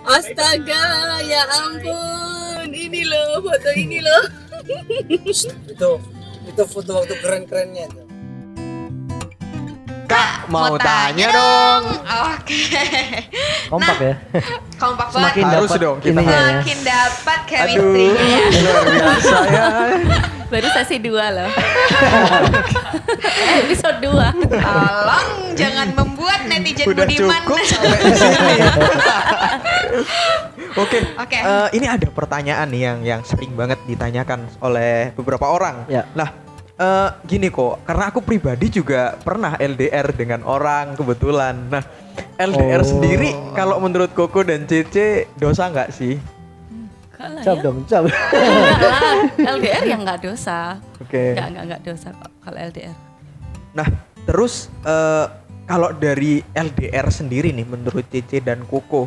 Astaga, ya ampun. Ini loh, foto ini loh. Itu foto waktu keren-kerennya itu. Kak, mau tanya dong. Oke. Kompak ya. Kompak Semakin banget. Harus dapat dong, kita ininya ya. Semakin dapat Aduh, chemistry-nya. luar biasa ya. Baru sesi 2 loh. Episode 2. Tolong jangan membuat netizen Udah budiman. cukup sampai di sini. Oke, Oke. ini ada pertanyaan nih yang sering banget ditanyakan oleh beberapa orang. Ya. Nah, gini kok, karena aku pribadi juga pernah LDR dengan orang kebetulan. Nah, LDR sendiri kalau menurut Koko dan Cece dosa nggak sih? Enggak lah Cap ya. dong, cap. Enggak lah. LDR yang enggak dosa. Oke. Enggak dosa kok kalau LDR. Nah, terus kalau dari LDR sendiri nih menurut Cece dan Koko,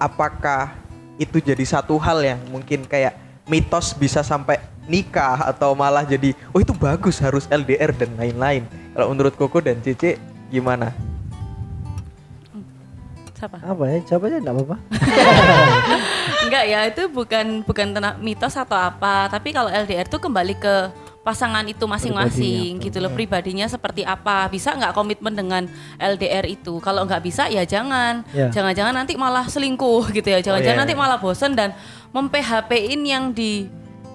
apakah itu jadi satu hal yang mungkin kayak mitos bisa sampai nikah atau malah jadi oh itu bagus harus LDR dan lain-lain. Kalau menurut Koko dan Cece gimana? Siapa? Apa ya? Jawabnya enggak apa-apa. Enggak ya, itu bukan tentang mitos atau apa, tapi kalau LDR tuh kembali ke pasangan itu masing-masing Pribadinya. gitu loh, pribadinya seperti apa, bisa nggak komitmen dengan LDR itu. Kalau nggak bisa ya jangan, Ya. jangan-jangan nanti malah selingkuh gitu ya, jangan-jangan iya. nanti malah bosen dan mem-PHP-in yang di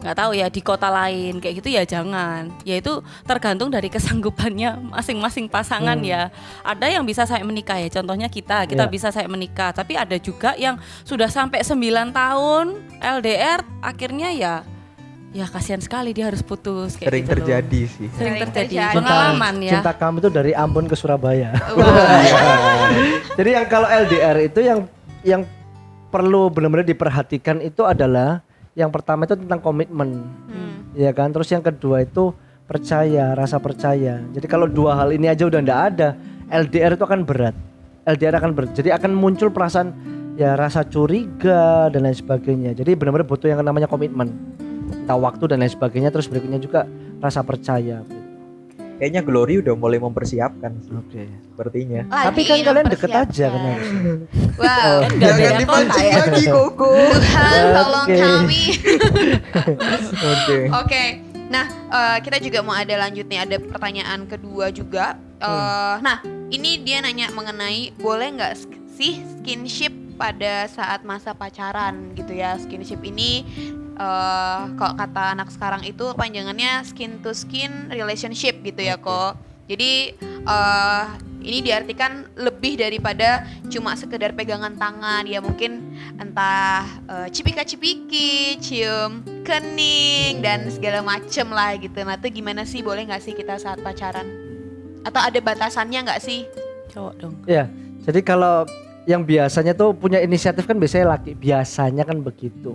nggak tahu ya di kota lain kayak gitu ya jangan. Ya itu tergantung dari kesanggupannya masing-masing pasangan ya. Ada yang bisa saya menikah ya, contohnya kita Ya. bisa saya menikah, tapi ada juga yang sudah sampai 9 tahun LDR akhirnya ya kasihan sekali dia harus putus kayak Sering gitu loh. terjadi sih. Sering Sering terjadi terjadi. pengalaman ya. Cinta kami itu dari Ambon ke Surabaya. Wah. Jadi yang kalau LDR itu yang perlu benar-benar diperhatikan itu adalah yang pertama itu tentang komitmen. Ya kan? Terus yang kedua itu percaya, rasa percaya. Jadi kalau dua hal ini aja udah enggak ada, LDR itu akan berat. LDR akan berat. Jadi akan muncul perasaan ya rasa curiga dan lain sebagainya. Jadi benar-benar butuh yang namanya komitmen. Entah waktu dan lain sebagainya, terus berikutnya juga rasa percaya. Kayaknya Glory udah mulai mempersiapkan sih, Oke. sepertinya. Tapi kan kalian deket aja kan harusnya. Wow. Kan nggak beda kota ya. lagi Koko. Tuhan tolong Oke. kami. Oke. Oke. Nah, kita juga mau ada lanjut nih, ada pertanyaan kedua juga. Nah, ini dia nanya mengenai boleh nggak sih skinship pada saat masa pacaran gitu ya. Skinship ini kalau kata anak sekarang itu panjangannya skin to skin relationship gitu ya kok. Jadi ini diartikan lebih daripada cuma sekedar pegangan tangan ya, mungkin entah cipika-cipiki, cium kening dan segala macem lah gitu. Nah itu gimana sih, boleh nggak sih kita saat pacaran? Atau ada batasannya nggak sih? Cowok dong. Ya, jadi kalau yang biasanya tuh punya inisiatif kan biasanya laki, biasanya kan begitu.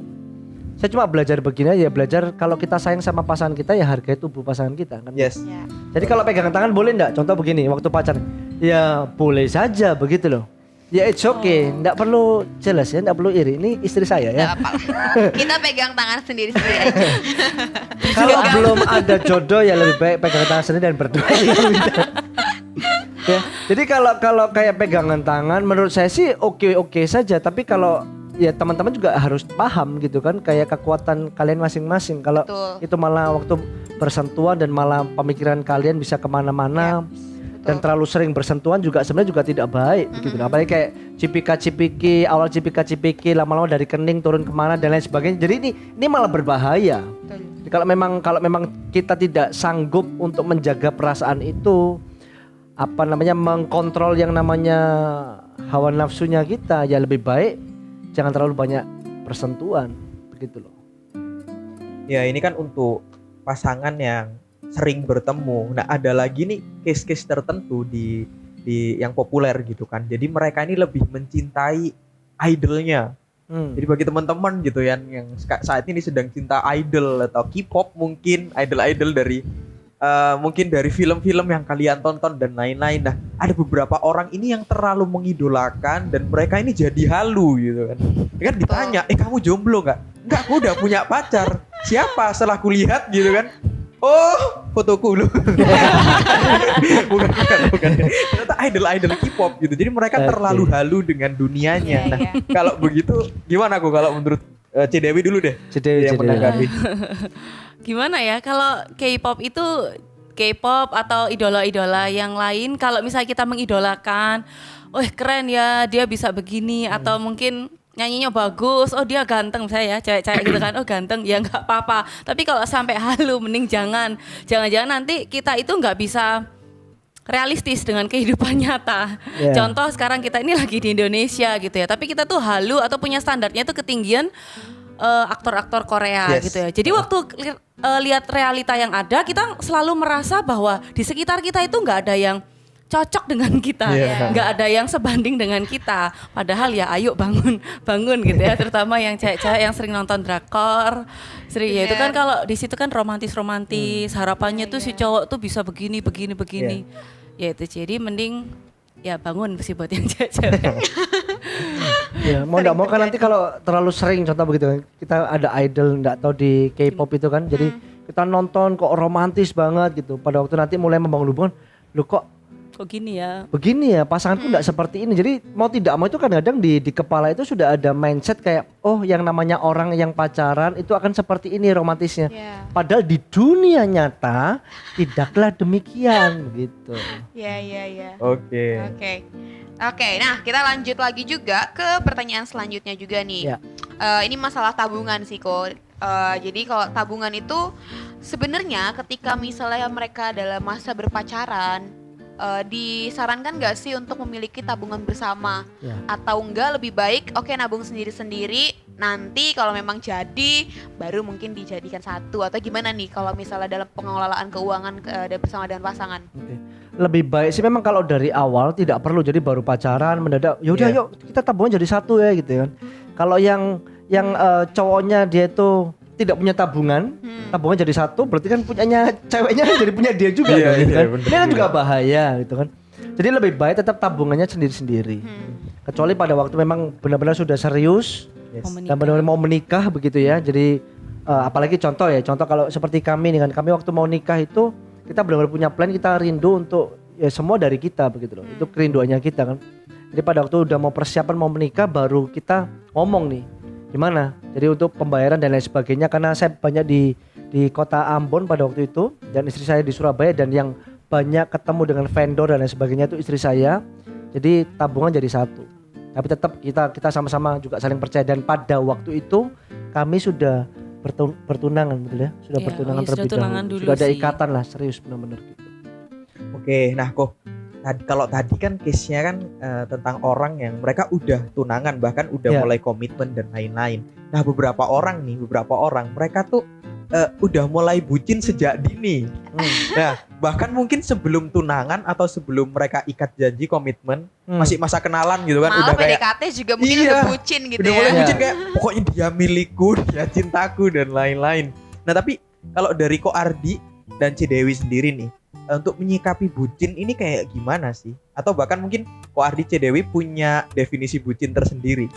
Saya cuma belajar begini aja, belajar kalau kita sayang sama pasangan kita ya hargai tubuh pasangan kita kan. Yes. Ya. Jadi kalau pegangan tangan boleh enggak? Contoh begini, waktu pacaran. Ya boleh saja begitu loh. Ya it's okay, enggak perlu jelas ya, enggak perlu iri. Ini istri saya ya. Nggak apa-apa. Kita pegang tangan sendiri-sendiri aja. Kalau belum ada jodoh ya lebih baik pegangan tangan sendiri dan berdoa. Ya, jadi kalau kayak pegangan tangan menurut saya sih oke saja, tapi kalau ya teman-teman juga harus paham gitu kan, kayak kekuatan kalian masing-masing. Kalau Betul. itu malah waktu bersentuhan dan malah pemikiran kalian bisa kemana-mana dan terlalu sering bersentuhan juga sebenarnya juga tidak baik gitu. Apalagi kayak cipika-cipiki, awal cipika-cipiki lama-lama dari kening turun kemana dan lain sebagainya. Jadi ini malah berbahaya. Betul. Jadi kalau memang kita tidak sanggup untuk menjaga perasaan itu, apa namanya, mengkontrol yang namanya hawa nafsunya kita, ya lebih baik jangan terlalu banyak persentuhan begitu loh. Ya ini kan untuk pasangan yang sering bertemu. Nah ada lagi nih case-case tertentu di yang populer gitu kan. Jadi mereka ini lebih mencintai idolnya. Jadi bagi teman-teman gitu yang saat ini sedang cinta idol atau K-pop mungkin, idol-idol dari mungkin dari film-film yang kalian tonton dan lain-lain. Nah ada beberapa orang ini yang terlalu mengidolakan dan mereka ini jadi halu gitu kan. Kan ditanya, kamu jomblo nggak? Nggak, aku udah punya pacar. Siapa? Setelah kulihat gitu kan. Oh, fotoku loh. bukan. Ternyata idol K-pop gitu. Jadi mereka terlalu halu dengan dunianya. Iya, Nah, iya. kalau begitu gimana aku kalau menurut Cidewi dulu deh. Cidewi, yang Cidewi. menanggapi. Gimana ya kalau K-pop itu K-pop atau idola-idola yang lain kalau misalnya kita mengidolakan, wah keren ya dia bisa begini atau mungkin nyanyinya bagus, oh dia ganteng saya ya, cewek-cewek gitu kan, oh ganteng ya nggak apa-apa. Tapi kalau sampai halu mending jangan nanti kita itu nggak bisa realistis dengan kehidupan nyata. Yeah. Contoh sekarang kita ini lagi di Indonesia gitu ya, tapi kita tuh halu atau punya standarnya tuh ketinggian aktor-aktor Korea Yes. gitu ya. Jadi waktu lihat realita yang ada, kita selalu merasa bahwa di sekitar kita itu nggak ada yang cocok dengan kita, Yeah. nggak ada yang sebanding dengan kita. Padahal ya ayo bangun gitu ya. Terutama yang cewek-cewek yang sering nonton drakor, sering ya itu kan kalau di situ kan romantis harapannya tuh si cowok tuh bisa begini. Ya itu jadi mending ya bangun sih buat yang cewek-cewek. Ya, mau enggak mau kan nanti kalau terlalu sering contoh begitu kan. Kita ada idol enggak tahu di K-pop itu kan. Jadi kita nonton kok romantis banget gitu. Pada waktu nanti mulai membangun hubungan, lu kok Kok gini ya? begini ya pasanganku enggak seperti ini. Jadi mau tidak mau itu kadang-kadang di kepala itu sudah ada mindset kayak oh yang namanya orang yang pacaran itu akan seperti ini romantisnya. Iya. Padahal di dunia nyata tidaklah demikian gitu. Iya. Oke. Oke, nah kita lanjut lagi juga ke pertanyaan selanjutnya juga nih. Ya. Ini masalah tabungan sih kok. Jadi kalau tabungan itu sebenarnya ketika misalnya mereka dalam masa berpacaran, disarankan nggak sih untuk memiliki tabungan bersama? Ya. Atau enggak lebih baik oke nabung sendiri-sendiri, nanti kalau memang jadi baru mungkin dijadikan satu atau gimana nih kalau misalnya dalam pengelolaan keuangan bersama dengan pasangan? Oke. Lebih baik sih memang kalau dari awal tidak perlu jadi baru pacaran mendadak yaudah Iya. yuk kita tabungan jadi satu ya gitu kan. Kalau yang cowoknya dia itu tidak punya tabungan, tabungan jadi satu berarti kan punyanya ceweknya jadi punya dia juga Iya, kan, gitu iya, kan. bener Ini kan juga. juga bahaya gitu kan. Jadi lebih baik tetap tabungannya sendiri-sendiri. Kecuali pada waktu memang benar-benar sudah serius Yes. dan benar-benar mau menikah begitu ya. Jadi apalagi contoh kalau seperti kami nih kan, kami waktu mau nikah itu kita benar-benar punya plan, kita rindu untuk ya semua dari kita begitu loh. Itu kerinduannya kita kan. Jadi pada waktu udah mau persiapan mau menikah baru kita ngomong nih gimana. Jadi untuk pembayaran dan lain sebagainya karena saya banyak di kota Ambon pada waktu itu dan istri saya di Surabaya dan yang banyak ketemu dengan vendor dan lain sebagainya itu istri saya. Jadi tabungan jadi satu. Tapi tetap kita sama-sama juga saling percaya dan pada waktu itu kami sudah bertunangan betul ya, sudah Iya, bertunangan sudah terlebih tunangan dahulu. dulu Sudah ada sih. ikatan lah serius benar-benar gitu. Oke, nah kok kalau tadi kan case-nya kan tentang orang yang mereka udah tunangan bahkan udah Ya. mulai komitmen dan lain-lain. Nah beberapa orang mereka tuh udah mulai bucin sejak dini. Nah bahkan mungkin sebelum tunangan atau sebelum mereka ikat janji komitmen masih masa kenalan gitu kan Malah udah kayak PDKT juga mungkin Iya. udah bucin gitu udah ya. mulai Iya. bucin kayak pokoknya dia milikku, dia cintaku dan lain-lain. Nah tapi kalau dari Ko Ardi dan Cidewi sendiri nih untuk menyikapi bucin ini kayak gimana sih? Atau bahkan mungkin Ko Ardi Cidewi punya definisi bucin tersendiri.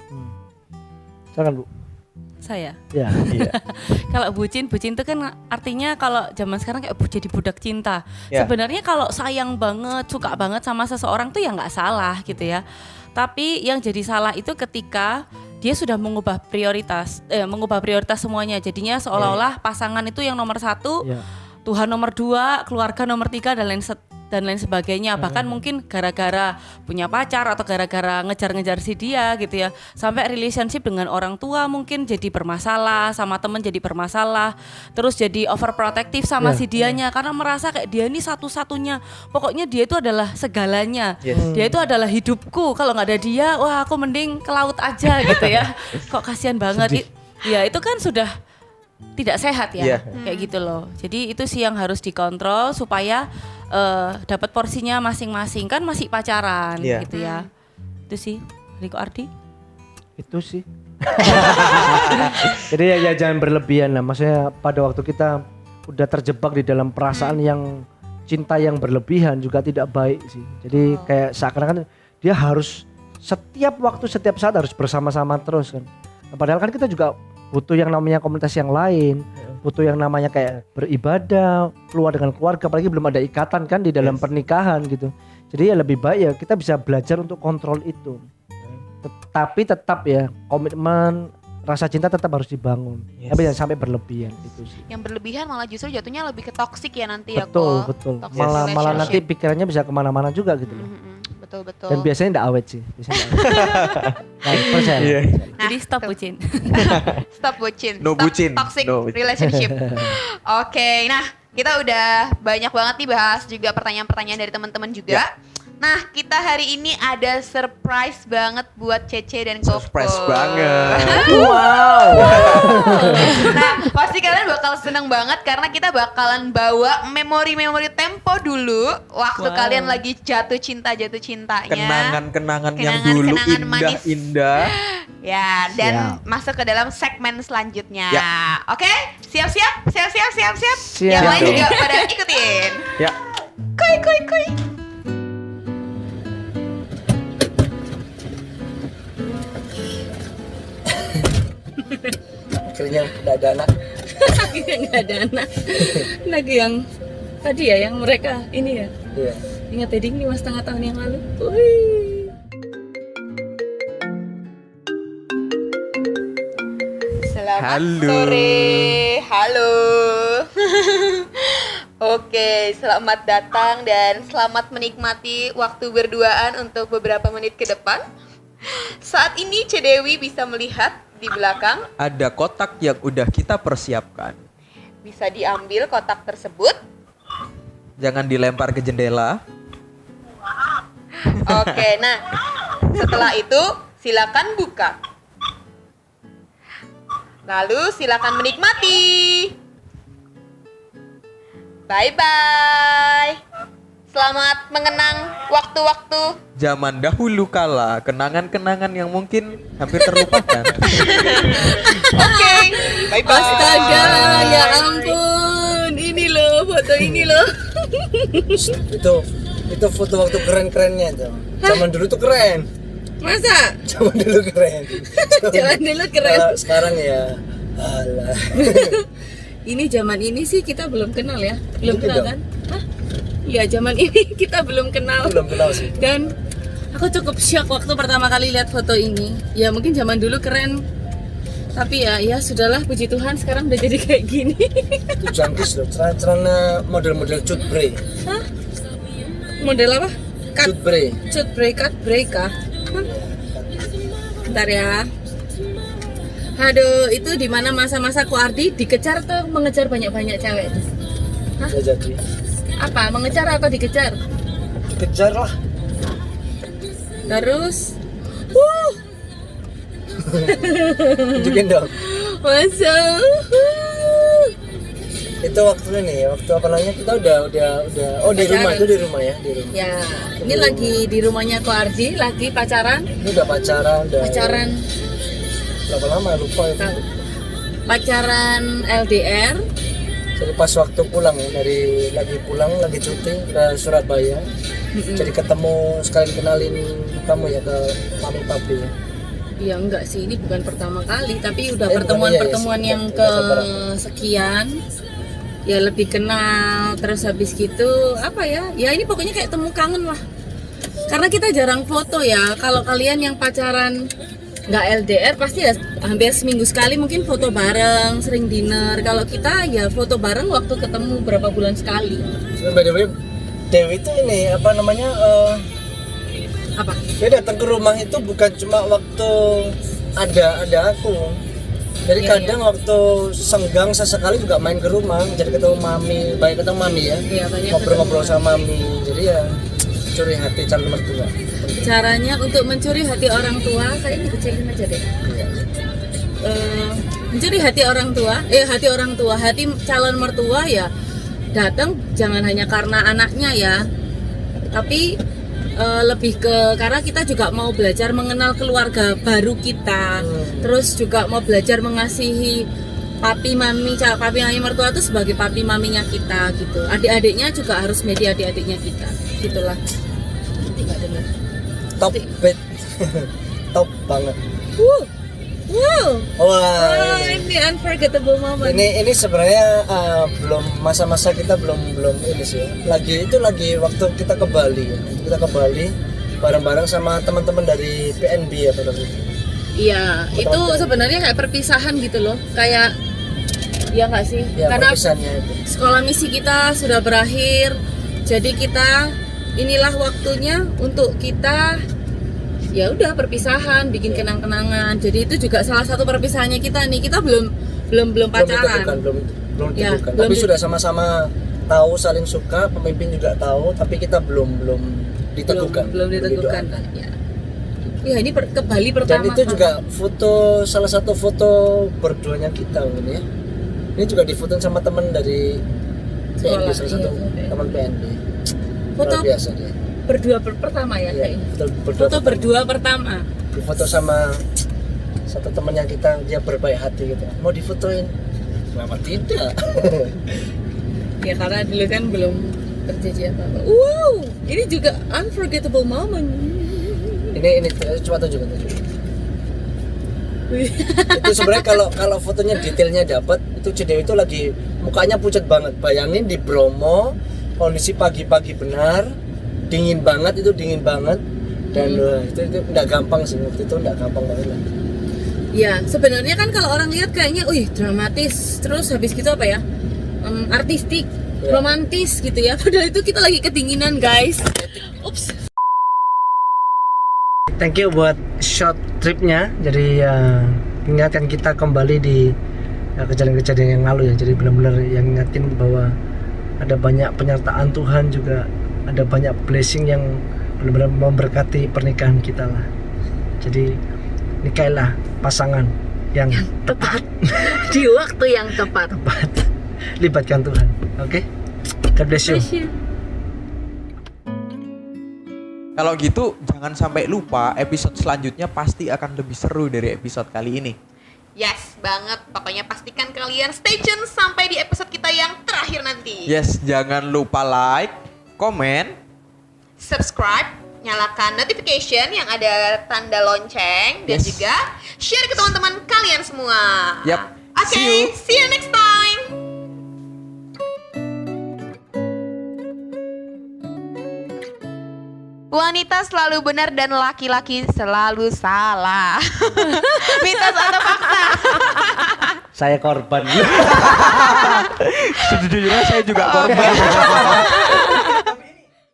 Silakan Bu. Saya. Ya. Iya. Kalau bucin itu kan artinya kalau zaman sekarang kayak jadi budak cinta. Ya. Sebenarnya kalau sayang banget, suka banget sama seseorang tuh ya nggak salah gitu ya. Tapi yang jadi salah itu ketika dia sudah mengubah prioritas semuanya. Jadinya seolah-olah pasangan itu yang nomor satu, Ya. Tuhan nomor dua, keluarga nomor tiga dan lain sebagainya. Bahkan mungkin gara-gara punya pacar atau gara-gara ngejar-ngejar si dia gitu ya, sampai relationship dengan orang tua mungkin jadi bermasalah, sama temen jadi bermasalah, terus jadi overprotective sama Ya. si dianya karena merasa kayak dia ini satu-satunya, pokoknya dia itu adalah segalanya. Yes. Dia itu adalah hidupku, kalau nggak ada dia wah aku mending ke laut aja gitu ya. Kok kasihan banget. Ya itu kan sudah tidak sehat ya, Iya. kayak gitu loh. Jadi itu sih yang harus dikontrol supaya dapat porsinya masing-masing, kan masih pacaran Iya. gitu ya. Itu sih Riko Ardi. Itu sih. Jadi ya jangan berlebihan lah. Maksudnya pada waktu kita udah terjebak di dalam perasaan yang cinta yang berlebihan juga tidak baik sih. Jadi kayak seakan-akan dia harus setiap waktu setiap saat harus bersama-sama terus kan. Nah, padahal kan kita juga butuh yang namanya komunitas yang lain, butuh yang namanya kayak beribadah, keluar dengan keluarga, apalagi belum ada ikatan kan di dalam pernikahan gitu. Jadi ya lebih baik ya kita bisa belajar untuk kontrol itu. Tapi tetap ya komitmen, rasa cinta tetap harus dibangun. Tapi jangan sampai berlebihan itu sih. Yang berlebihan malah justru jatuhnya lebih ke toxic ya nanti ya Betul, kok. betul. Toxic Malah nanti relationship. pikirannya bisa kemana-mana juga gitu loh. Betul. Dan biasanya nggak awet sih. Biasanya nggak awet. Nah, percaya. Jadi stop bucin. Stop bucin. No Stop bucin. toxic No bucin. relationship. Oke, nah kita udah banyak banget nih bahas juga pertanyaan-pertanyaan dari teman-teman juga. Nah, kita hari ini ada surprise banget buat Cece dan Koko. Surprise banget. Wow. Nah, pasti kalian bakal seneng banget karena kita bakalan bawa memori-memori tempo dulu waktu Wow. kalian lagi jatuh cintanya. Kenangan-kenangan yang Kenangan- dulu kenangan manis. indah-indah. Ya, dan Siap. masuk ke dalam segmen selanjutnya. Ya. Oke, siap-siap. Siap. Yang lain dong. juga pada ikutin. Ya. Kuy. Akhirnya udah ada anak. Akhirnya nggak ada anak. Lagi yang tadi ya, yang mereka ini ya. Iya. Ingat wedding 5,5 tahun yang lalu. Wih. Selamat Halo. sore. Halo. Oke, selamat datang dan selamat menikmati waktu berduaan untuk beberapa menit ke depan. Saat ini Cedewi bisa melihat di belakang, Ada kotak yang udah kita persiapkan. bisa diambil kotak tersebut. Jangan dilempar ke jendela. Oke, nah setelah itu silakan buka. Lalu silakan menikmati. Bye-bye. Selamat mengenang waktu-waktu. Zaman dahulu kala, kenangan-kenangan yang mungkin hampir terlupakan. Oke, bye-bye. Astaga, ya ampun. Ini loh, foto ini loh. Itu foto waktu keren-kerennya tuh. Zaman dulu tuh keren. Masa? Zaman dulu keren. Jalan dulu keren. Kalau sekarang ya alah. Ini zaman ini sih kita belum kenal ya. Belum Mungkin kenal dong. kan? Hah? Ya zaman ini kita belum kenal. Belum kenal sih. Dan aku cukup shock waktu pertama kali lihat foto ini. Ya mungkin zaman dulu keren. Tapi ya sudahlah, puji Tuhan sekarang udah jadi kayak gini. Itu jangkis loh. Celana model-model cut bre. Hah? Model apa? Cut bre. Cut break kah? Hah? Bentar ya. Aduh, itu di mana masa-masa Kuardi dikejar tuh, mengejar banyak-banyak cewek itu. Ya jadi. Apa? Mengejar atau dikejar? Kejar lah. Terus Tunjukin dong. masa Itu waktunya nih, waktu apa namanya kita udah oh di rumah, itu di rumah ya, di rumah. ya, ini lagi di rumahnya Kuardi, lagi pacaran. Ini udah pacaran, Pacaran berapa lama lupa itu. pacaran LDR. Jadi pas waktu pulang ya, lagi pulang lagi cuti ke Surabaya. Jadi ketemu sekalian kenalin kamu ya ke mami papi ya. Ya enggak sih, ini bukan pertama kali, tapi udah Bukan, pertemuan-pertemuan iya, yang iya, ke iya. sekian. Ya lebih kenal, terus habis gitu apa ya? Ya ini pokoknya kayak temu kangen lah. Karena kita jarang foto ya. Kalau kalian yang pacaran nggak LDR pasti ya hampir seminggu sekali mungkin foto bareng, sering dinner. Kalau kita ya foto bareng waktu ketemu berapa bulan sekali. By the way, Dewi itu ini apa namanya? Apa? Dia datang ke rumah itu bukan cuma waktu ada aku. Jadi Iya, kadang waktu senggang sesekali juga main ke rumah, jadi ketemu mami, banyak ketemu mami ya. Iya, banyak Ngobrol-ngobrol ketemu. sama mami. Jadi ya curi hati calon mertua. Caranya untuk mencuri hati orang tua, saya ini kecilin aja deh. Iya. Mencuri hati orang tua, hati calon mertua ya datang jangan hanya karena anaknya ya, tapi lebih ke karena kita juga mau belajar mengenal keluarga baru kita, terus juga mau belajar mengasihi papi mami mertua itu sebagai papi maminya kita gitu. Adik-adiknya juga harus media adik-adiknya kita, gitulah. Tidak dengar. Top bed. Top banget. Wow. Wah, Ini unforgettable moment. ini sebenarnya belum masa-masa kita belum ini sih ya. Lagi waktu kita ke Bali ya. Kita ke Bali bareng-bareng sama teman-teman dari PNB ya pada waktu itu. Iya, itu sebenarnya kayak perpisahan gitu loh. Kayak ya nggak sih? Ya, Karena perpisahannya itu. sekolah misi kita sudah berakhir. Jadi kita inilah waktunya untuk kita ya udah perpisahan, bikin kenang-kenangan. Jadi itu juga salah satu perpisahannya kita nih. Kita belum pacaran. Belum Ya, ditentukan. belum Tapi di- sudah sama-sama tahu saling suka, pemimpin juga tahu, tapi kita belum diteguhkan. Belum ditegukan. didoakan. Ya. Ya ini ke Bali Dan pertama. itu juga salah satu foto berduanya kita ini ya. Ini juga difotoin sama teman dari PNB, Sekolah, salah satu iya. teman PNB. Foto Luar biasa dia. berdua pertama ya Iya, kayaknya. berdua Foto berdua pertama. difoto sama satu temannya kita, dia berbaik hati gitu. Mau difotoin? Kenapa tidak? Ya karena dulu kan belum terjadi apa-apa. Wow, ini juga unforgettable moment. ini coba tunjukkan. Itu sebenarnya kalau fotonya detailnya dapat, itu Cidewi itu lagi mukanya pucat banget. Bayangin di Bromo, kondisi pagi-pagi benar, dingin banget dan itu nggak gampang sih, waktu itu nggak gampang banget lah. Ya sebenarnya kan kalau orang lihat kayaknya, dramatis, terus habis gitu apa ya, artistik, Ya. romantis gitu ya. Padahal itu kita lagi kedinginan guys. Ups. Thank you buat short tripnya. Jadi ingatkan kita kembali di kejadian-kejadian yang lalu ya. Jadi benar-benar yang ingatin bahwa ada banyak penyertaan Tuhan, juga ada banyak blessing yang benar-benar memberkati pernikahan kita lah. Jadi nikailah pasangan yang Tepat di waktu yang tepat. tepat. Libatkan Tuhan. Oke? God bless you. Kalau gitu jangan sampai lupa episode selanjutnya pasti akan lebih seru dari episode kali ini. Yes, banget. Pokoknya pastikan kalian stay tune sampai di episode kita yang terakhir nanti. Yes, jangan lupa like, komen, Subscribe, nyalakan notification yang ada tanda lonceng, dan Yes. juga share ke teman-teman kalian semua. Yap. Oke, See you. see you next time. Wanita selalu benar dan laki-laki selalu salah. Mitos atau fakta? Saya korban. sejujurnya saya juga korban.